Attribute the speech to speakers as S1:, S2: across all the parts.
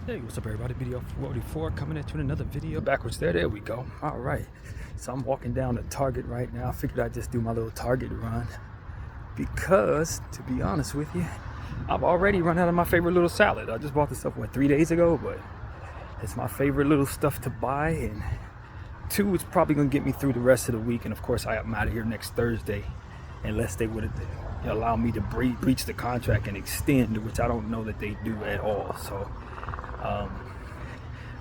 S1: Hey, what's up everybody? BDF 44 coming at you in another video. Backwards there we go. All right, so I'm walking down to Target right now. I figured I'd just do my little Target run because, to be honest with you, I've already run out of my favorite little salad. I just bought this stuff, 3 days ago, but it's my favorite little stuff to buy, and two, it's probably gonna get me through the rest of the week. And of course, I'm out of here next Thursday, unless they would allow me to breach the contract and extend, which I don't know that they do at all. So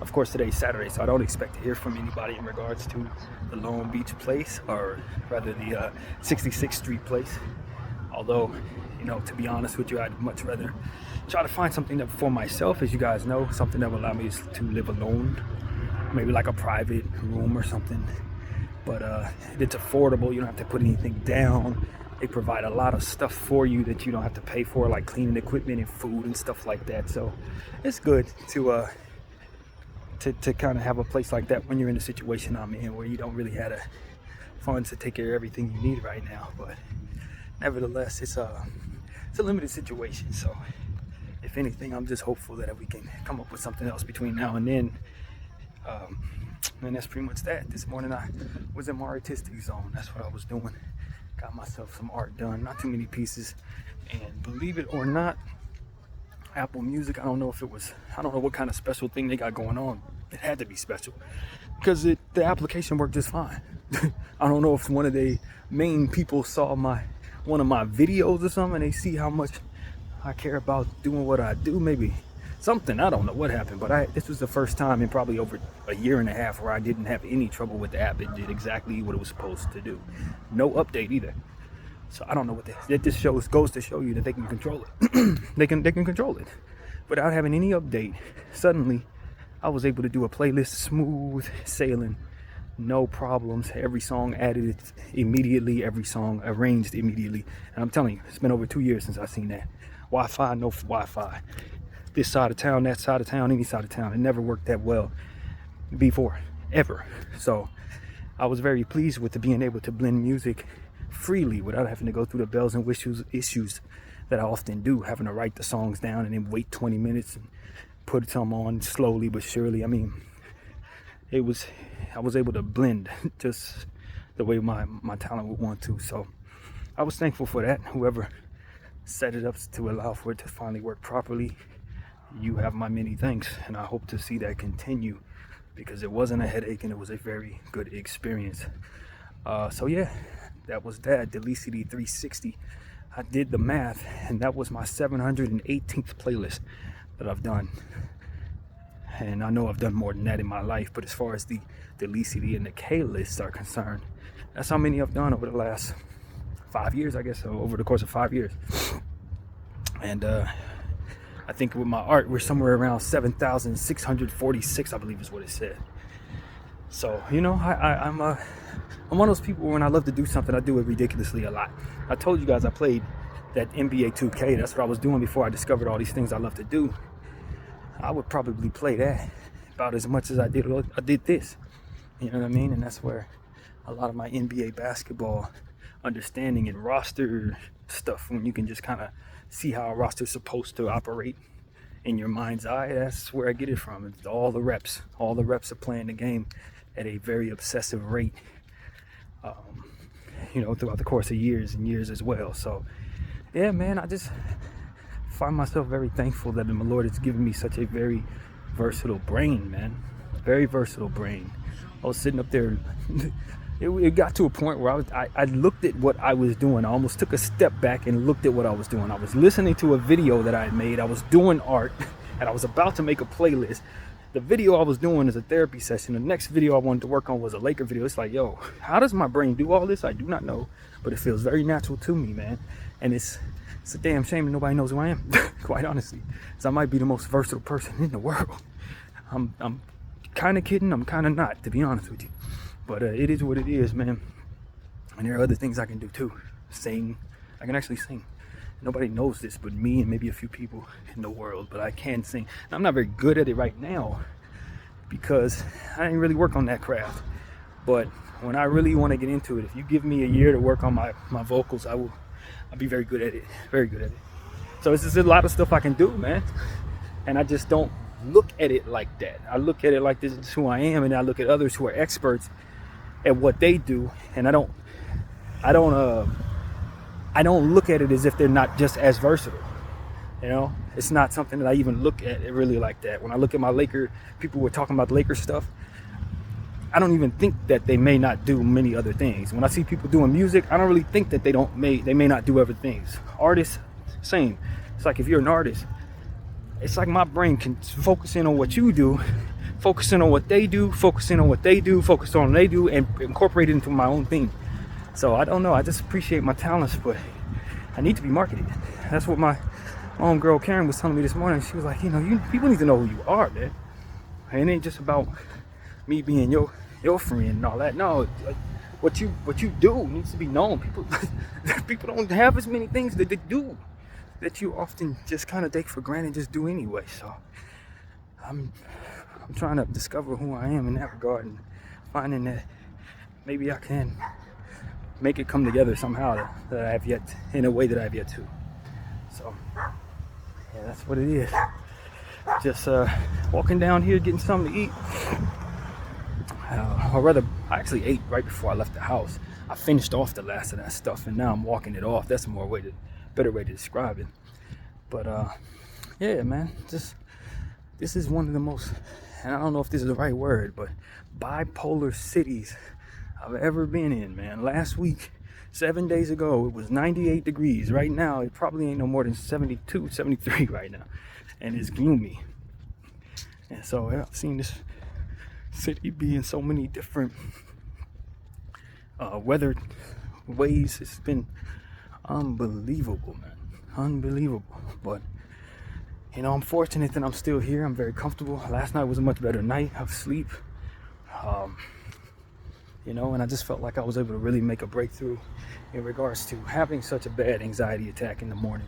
S1: of course, today's Saturday, so I don't expect to hear from anybody in regards to the Long Beach place, or rather the 66th Street place. Although, to be honest with you, I'd much rather try to find something that for myself, as you guys know, something that will allow me to live alone, maybe like a private room or something. But it's affordable. You don't have to put anything down. They provide a lot of stuff for you that you don't have to pay for, like cleaning equipment and food and stuff like that. So it's good to kind of have a place like that when you're in the situation I'm in, where you don't really have the funds to take care of everything you need right now. But nevertheless, it's a limited situation. So if anything, I'm just hopeful that we can come up with something else between now and then. And that's pretty much that. This morning I was in my artistic zone. That's what I was doing. Got myself some art done, not too many pieces. And believe it or not, Apple Music, I don't know what kind of special thing they got going on. It had to be special because the application worked just fine. I don't know if one of the main people saw one of my videos or something, and they see how much I care about doing what I do. Maybe something, I don't know what happened, but this was the first time in probably over a year and a half where I didn't have any trouble with the app. It did exactly what it was supposed to do. No update either. So I don't know what that just goes to show you that they can control it. they can control it without having any update. Suddenly I was able to do a playlist smooth sailing, no problems. Every song added immediately, every song arranged immediately. And I'm telling you, it's been over 2 years since I've seen that. Wi-Fi, no Wi-Fi. This side of town, that side of town, any side of town. It never worked that well before, ever. So I was very pleased with being able to blend music freely without having to go through the bells and whistles issues that I often do, having to write the songs down and then wait 20 minutes and put some on slowly but surely. I mean, I was able to blend just the way my talent would want to. So I was thankful for that. Whoever set it up to allow for it to finally work properly, you have my many thanks, and I hope to see that continue, because it wasn't a headache and it was a very good experience. So yeah, that was that. Delicity 360. I did the math, and that was my 718th playlist that I've done. And I know I've done more than that in my life, but as far as the Delicity and the K lists are concerned, that's how many I've done over the last 5 years, I guess, so over the course of 5 years. And I think with my art, we're somewhere around 7,646, I believe is what it said. So, I'm one of those people, when I love to do something, I do it ridiculously a lot. I told you guys I played that NBA 2K. That's what I was doing before I discovered all these things I love to do. I would probably play that about as much as I did this. You know what I mean? And that's where a lot of my NBA basketball understanding and roster stuff, when you can just kind of see how a roster is supposed to operate in your mind's eye, that's where I get it from. It's all the reps of playing the game at a very obsessive rate, throughout the course of years and years as well. So yeah, man, I just find myself very thankful that the Lord has given me such a very versatile brain, man. Very versatile brain. I was sitting up there it got to a point where I looked at what I was doing. I almost took a step back and looked at what I was doing. I was listening to a video that I had made. I was doing art, and I was about to make a playlist. The video I was doing is a therapy session. The next video I wanted to work on was a Laker video. It's like, yo, how does my brain do all this? I do not know, but it feels very natural to me, man. And it's a damn shame that nobody knows who I am, quite honestly. So I might be the most versatile person in the world. I'm kind of kidding. I'm kind of not, to be honest with you. But it is what it is, man. And there are other things I can do too. Sing. I can actually sing. Nobody knows this but me and maybe a few people in the world, but I can sing. Now, I'm not very good at it right now because I didn't really work on that craft. But when I really want to get into it, if you give me a year to work on my vocals, I'll be very good at it. Very good at it. So it's just a lot of stuff I can do, man. And I just don't look at it like that. I look at it like this is who I am, and I look at others who are experts at what they do, and I don't look at it as if they're not just as versatile. You know, it's not something that I even look at it really like that. When I look at my people were talking about Laker stuff, I don't even think that they may not do many other things. When I see people doing music, I don't really think that they may not do other things. Artists, same. It's like if you're an artist, it's like my brain can focus in on what you do, focus in on what they do, focus in on what they do, focus on what they do, and incorporate it into my own thing. So I don't know, I just appreciate my talents, but I need to be marketed. That's what my own girl Karen was telling me this morning. She was like, people need to know who you are, man. And it ain't just about me being your friend and all that. No, like, what you do needs to be known. People don't have as many things that they do that you often just kind of take for granted and just do anyway. So I'm trying to discover who I am in that regard, and finding that maybe I can make it come together somehow that I have yet, in a way that I have yet to. So yeah, that's what it is. Just walking down here, getting something to eat. Or rather, I actually ate right before I left the house. I finished off the last of that stuff, and now I'm walking it off. That's a better way to describe it. But yeah, man, this is one of the most, and I don't know if this is the right word, but bipolar cities I've ever been in, man. Last week, 7 days ago, it was 98 degrees. Right now, it probably ain't no more than 72, 73 right now. And it's gloomy. And so I've seen this city be in so many different weather ways. It's been unbelievable, man. Unbelievable. But I'm fortunate that I'm still here. I'm very comfortable. Last night was a much better night of sleep. And I just felt like I was able to really make a breakthrough in regards to having such a bad anxiety attack in the morning,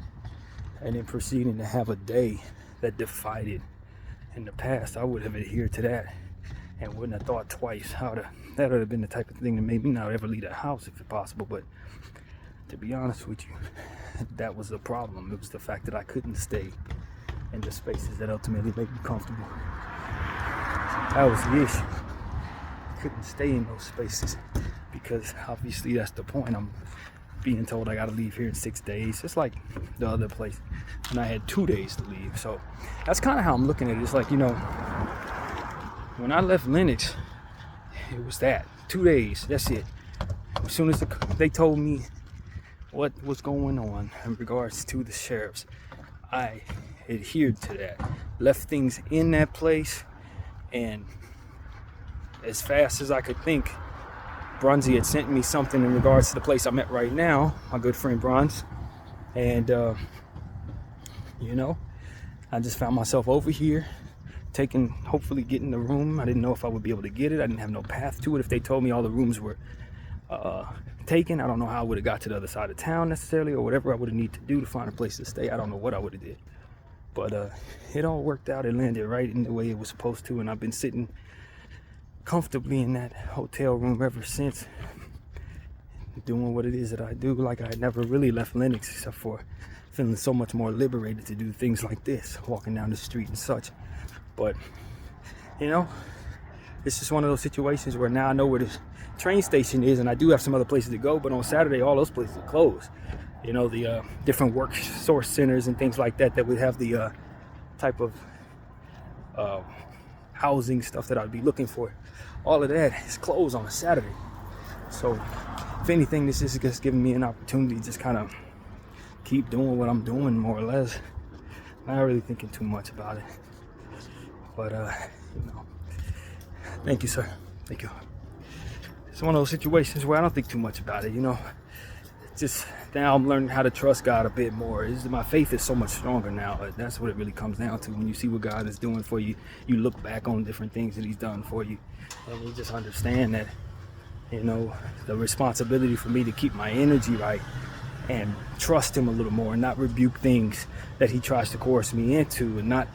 S1: and then proceeding to have a day that defied it. In the past, I would have adhered to that and wouldn't have thought twice how that would have been the type of thing that made me not ever leave the house if possible. But to be honest with you, that was the problem. It was the fact that I couldn't stay in the spaces that ultimately make me comfortable. That was the issue. I couldn't stay in those spaces because obviously that's the point. I'm being told I gotta leave here in 6 days. It's like the other place, and I had 2 days to leave. So that's kind of how I'm looking at it. It's like, when I left Lenox, it was that 2 days. That's it. As soon as they told me what was going on in regards to the sheriffs, I adhered to that. Left things in that place, and as fast as I could think, Bronzy had sent me something in regards to the place I'm at right now, my good friend Bronze. And, I just found myself over here, hopefully getting the room. I didn't know if I would be able to get it. I didn't have no path to it. If they told me all the rooms were taken, I don't know how I would have got to the other side of town necessarily, or whatever I would have needed to do to find a place to stay. I don't know what I would have did. But it all worked out. It landed right in the way it was supposed to, and I've been sitting comfortably in that hotel room ever since, doing what it is that I do. Like I had never really left Lenox, except for feeling so much more liberated to do things like this, walking down the street and such. But it's just one of those situations where now I know where the train station is, and I do have some other places to go, but on Saturday all those places are closed. The different work source centers and things like that would have the type of housing stuff that I'd be looking for. All of that is closed on a Saturday. So if anything, this is just giving me an opportunity to just kind of keep doing what I'm doing, more or less. Not really thinking too much about it. But thank you, sir. Thank you. It's one of those situations where I don't think too much about it. Just now I'm learning how to trust God a bit more. My faith is so much stronger now. That's what it really comes down to. When you see what God is doing for you, you look back on different things that He's done for you, and you just understand that, the responsibility for me to keep my energy right and trust Him a little more, and not rebuke things that He tries to coerce me into, and not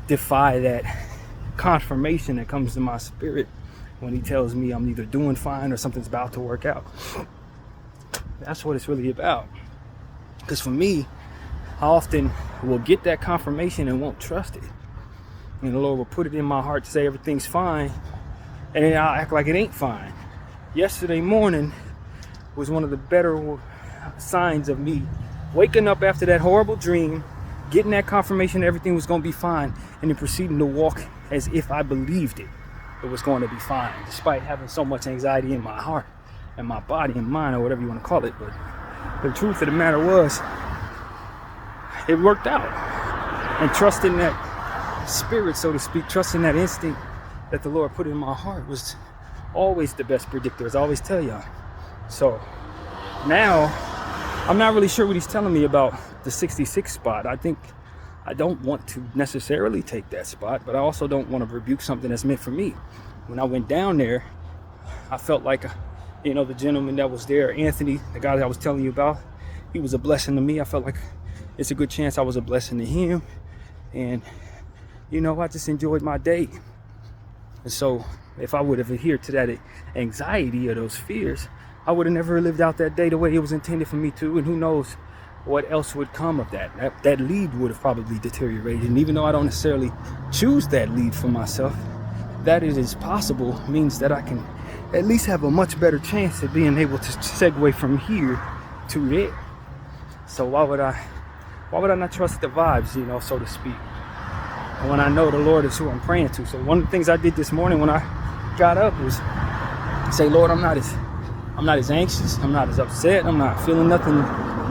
S1: defy that confirmation that comes to my spirit when He tells me I'm either doing fine or something's about to work out. That's what it's really about. Because for me, I often will get that confirmation and won't trust it. And the Lord will put it in my heart to say everything's fine, and then I'll act like it ain't fine. Yesterday morning was one of the better signs of me waking up after that horrible dream, getting that confirmation that everything was going to be fine, and then proceeding to walk as if I believed it was going to be fine, despite having so much anxiety in my heart and my body and mind, or whatever you want to call it. But the truth of the matter was, it worked out. And trusting that spirit, so to speak, trusting that instinct that the Lord put in my heart was always the best predictor, as I always tell y'all. So now I'm not really sure what he's telling me about the 66 spot. I don't want to necessarily take that spot, but I also don't want to rebuke something that's meant for me. When I went down there, I felt like, the gentleman that was there, Anthony, the guy that I was telling you about, he was a blessing to me. I felt like it's a good chance I was a blessing to him. And, I just enjoyed my day. And so if I would have adhered to that anxiety or those fears, I would have never lived out that day the way it was intended for me to. And who knows what else would come of that. That lead would have probably deteriorated. And even though I don't necessarily choose that lead for myself, that it is possible means that I can at least have a much better chance of being able to segue from here to there. So why would I not trust the vibes, so to speak, when I know the Lord is who I'm praying to? So one of the things I did this morning when I got up was say, Lord, I'm not as anxious, I'm not as upset, I'm not feeling nothing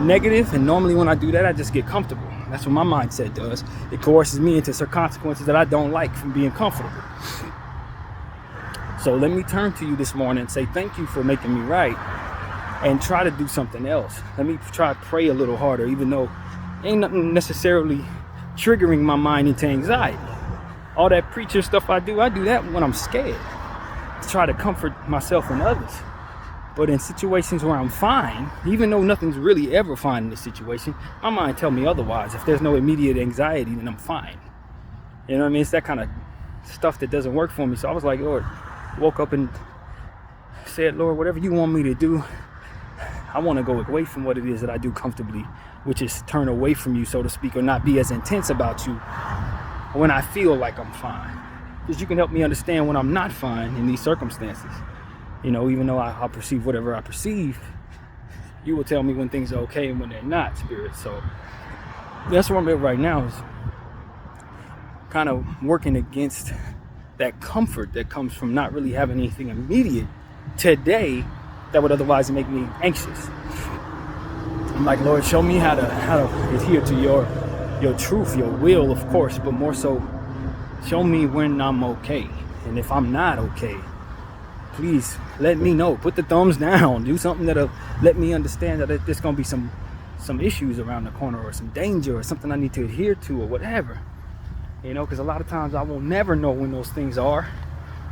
S1: negative. And normally when I do that, I just get comfortable. That's what my mindset does. It coerces me into some consequences that I don't like from being comfortable. So let me turn to you this morning and say thank you for making me right, and try to do something else. Let me try to pray a little harder, even though ain't nothing necessarily triggering my mind into anxiety. All that preacher stuff I do that when I'm scared, to try to comfort myself and others. But in situations where I'm fine, even though nothing's really ever fine in this situation, my mind tell me otherwise. If there's no immediate anxiety, then I'm fine. You know what I mean? It's that kind of stuff that doesn't work for me. So I was like, Lord, woke up and said, Lord, whatever you want me to do, I want to go away from what it is that I do comfortably, which is turn away from you, so to speak, or not be as intense about you when I feel like I'm fine. Because you can help me understand when I'm not fine in these circumstances. Even though I perceive whatever I perceive, you will tell me when things are okay and when they're not, Spirit. So that's where I'm at right now, is kind of working against that comfort that comes from not really having anything immediate today that would otherwise make me anxious. I'm like, Lord, show me how to adhere to your truth, your will, of course, but more so, show me when I'm okay. And if I'm not okay, please let me know. Put the thumbs down. Do something that'll let me understand that there's gonna be some issues around the corner, or some danger, or something I need to adhere to, or whatever. Because a lot of times I will never know when those things are,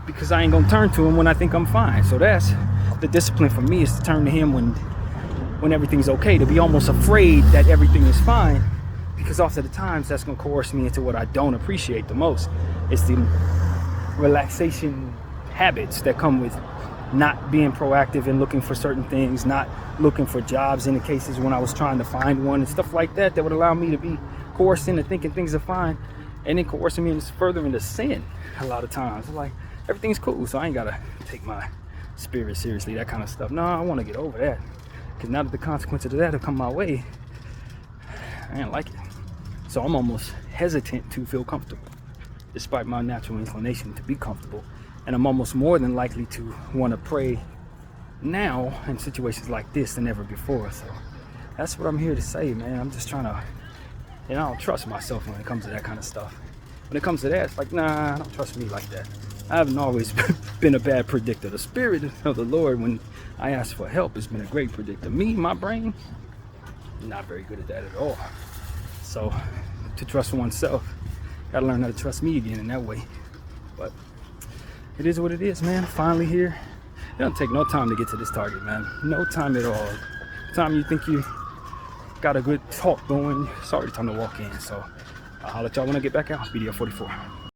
S1: because I ain't gonna turn to him when I think I'm fine. So that's the discipline for me, is to turn to him when everything's okay, to be almost afraid that everything is fine, because often the times that's gonna coerce me into what I don't appreciate the most. It's the relaxation habits that come with not being proactive and looking for certain things, not looking for jobs in the cases when I was trying to find one, and stuff like that would allow me to be coerced into thinking things are fine, and then coercing me further into sin a lot of times. I'm like, everything's cool, so I ain't gotta take my spirit seriously, that kind of stuff. No, I want to get over that, because now that the consequences of that have come my way, I ain't like it. So I'm almost hesitant to feel comfortable, despite my natural inclination to be comfortable. And I'm almost more than likely to want to pray now in situations like this than ever before. So that's what I'm here to say, man. I'm just trying to, I don't trust myself when it comes to that kind of stuff. When it comes to that, it's like, nah, I don't trust me like that. I haven't always been a bad predictor. The Spirit of the Lord, when I ask for help, has been a great predictor. Me, my brain, not very good at that at all. So to trust oneself, gotta learn how to trust me again in that way. But it is what it is, man. Finally here. It don't take no time to get to this target, man. No time at all. Time you think you got a good talk going, it's already time to walk in. So I'll holler at y'all when I get back out. BDF 44.